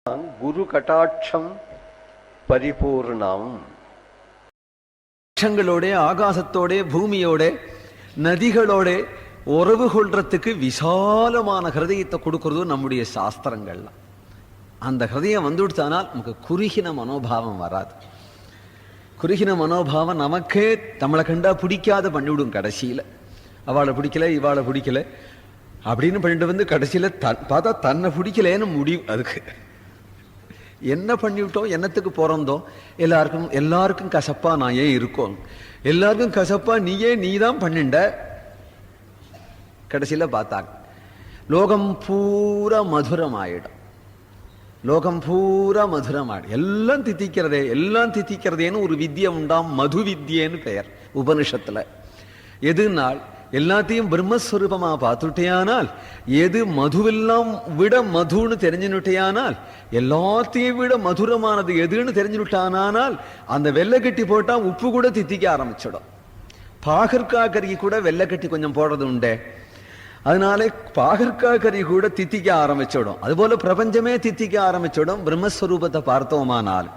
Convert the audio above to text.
குரு கடாட்சம் பரிபூர்ணம். லட்சங்களோட, ஆகாசத்தோட, பூமியோட, நதிகளோட உறவு கொள்றதுக்கு விசாலமான ஹிருதயத்தை கொடுக்கறது நம்முடைய சாஸ்திரங்கள்லாம். அந்த ஹிருதயம் வந்துடுத்தானால் நமக்கு குறுகின மனோபாவம் வராது. குறுகின மனோபாவம் நமக்கே நம்மளை கண்டா பிடிக்காத பண்ணிவிடும். கடைசியில அவளை பிடிக்கல, இவாளை பிடிக்கல அப்படின்னு பண்ணிட்டு வந்து கடைசியில பார்த்தா தன்னை பிடிக்கலன்னு முடியும். அதுக்கு என்ன பண்ணிவிட்டோம், என்னத்துக்கு பிறந்தோம், எல்லாருக்கும் கசப்பா நான் ஏன் இருக்கோம், எல்லாருக்கும் கசப்பா நீ தான் பண்ணிண்ட. கடைசியில பார்த்தாங்க லோகம் பூரா மதுரம் ஆயிடும். லோகம் பூரா மதுரம் ஆயிடும். எல்லாம் தித்திக்கிறதேன்னு ஒரு வித்யை உண்டாம். மது வித்யன்னு பெயர் உபனிஷத்துல. எதுனால் எல்லாத்தையும் பிரம்மஸ்வரூபமா பார்த்துட்டேயானால், எது மதுவெல்லாம் விட மதுன்னு தெரிஞ்சுனுட்டேயானால், எல்லாத்தையும் விட மதுரமானது எதுன்னு தெரிஞ்சுட்டானால், அந்த வெள்ளை கட்டி போட்டா உப்பு கூட தித்திக்க ஆரம்பிச்சிடும். பாகற்காய் கறி கூட வெள்ளை கட்டி கொஞ்சம் போடுறது உண்டே, அதனாலே பாகற்காய் கறி கூட தித்திக்க ஆரம்பிச்சிடும். அதுபோல பிரபஞ்சமே தித்திக்க ஆரம்பிச்சிடும் பிரம்மஸ்வரூபத்தை பார்த்தோமானால்.